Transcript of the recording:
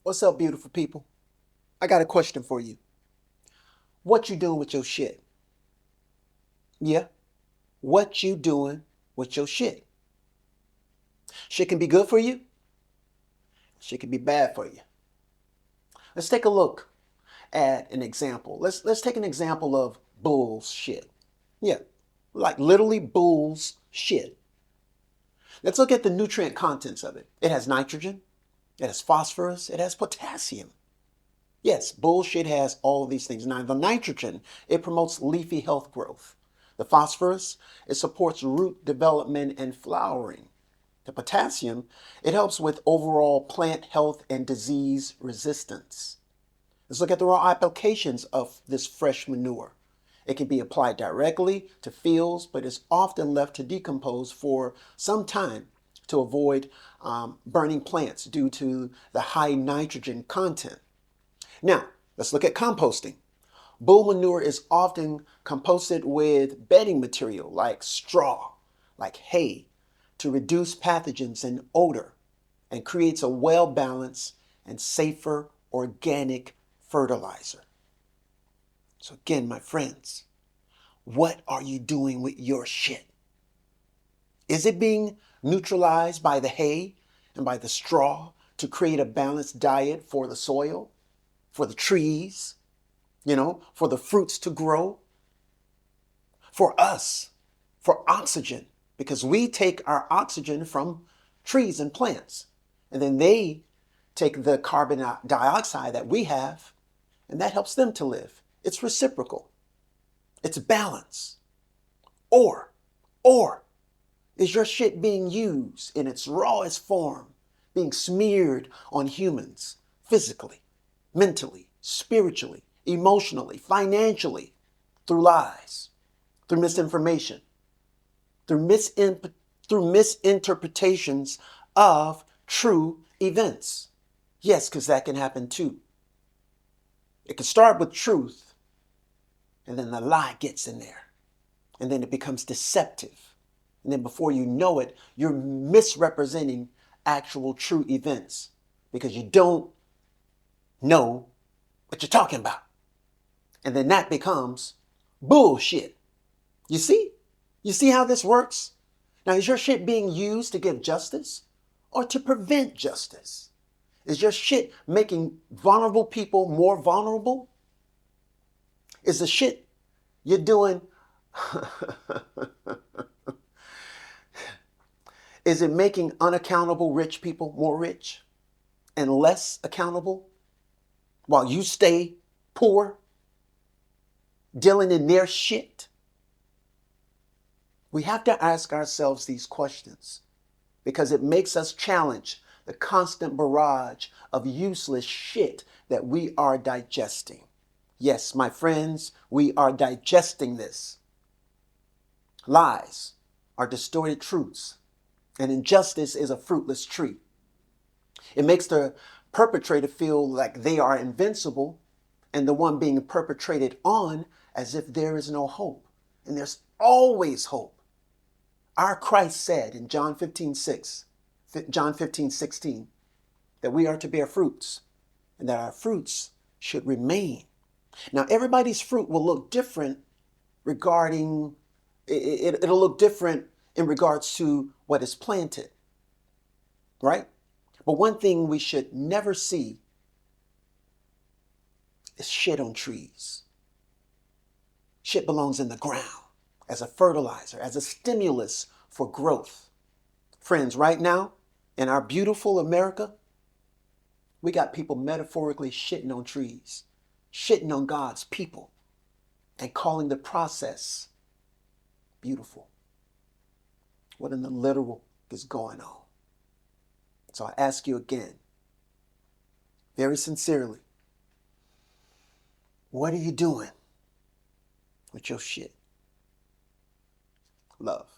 What's up, beautiful people? I got a question for you. What you doing with your shit? Yeah, what you doing with your shit? Shit can be good for you. Shit can be bad for you. Let's take a look at an example. Let's take an example of bullshit. Yeah, like literally bull's shit. Let's look at the nutrient contents of it. It has nitrogen, it has phosphorus, it has potassium. Yes, bullshit has all of these things. Now, the nitrogen, it promotes leafy health growth. The phosphorus, it supports root development and flowering. The potassium, it helps with overall plant health and disease resistance. Let's look at the raw applications of this fresh manure. It can be applied directly to fields, but is often left to decompose for some time to avoid burning plants due to the high nitrogen content. Now, let's look at composting. Bull manure is often composted with bedding material like straw, like hay, to reduce pathogens and odor, and creates a well-balanced and safer organic fertilizer. So again, my friends, what are you doing with your shit? Is it being neutralized by the hay and by the straw to create a balanced diet for the soil, for the trees, for the fruits to grow, for us, for oxygen, because we take our oxygen from trees and plants, and then they take the carbon dioxide that we have, and that helps them to live. It's reciprocal. It's balance. Or is your shit being used in its rawest form, being smeared on humans physically, mentally, spiritually, emotionally, financially, through lies, through misinformation, through misinterpretations of true events? Yes, because that can happen too. It can start with truth, and then the lie gets in there, and then it becomes deceptive. And then before you know it, you're misrepresenting actual true events because you don't know what you're talking about. And then that becomes bullshit. You see? You see how this works? Now, is your shit being used to give justice or to prevent justice? Is your shit making vulnerable people more vulnerable? Is the shit you're doing, is it making unaccountable rich people more rich and less accountable while you stay poor, dealing in their shit? We have to ask ourselves these questions because it makes us challenge the constant barrage of useless shit that we are digesting. Yes, my friends, we are digesting this. Lies are distorted truths, and injustice is a fruitless tree. It makes the perpetrator feel like they are invincible and the one being perpetrated on as if there is no hope. And there's always hope. Our Christ said in John 15:16, that we are to bear fruits and that our fruits should remain. Now, everybody's fruit will look different regarding, it'll look different in regards to what is planted, right? But one thing we should never see is shit on trees. Shit belongs in the ground as a fertilizer, as a stimulus for growth. Friends, right now in our beautiful America, we got people metaphorically shitting on trees, shitting on God's people, and calling the process beautiful. What in the literal is going on? So I ask you again, very sincerely, what are you doing with your shit? Love.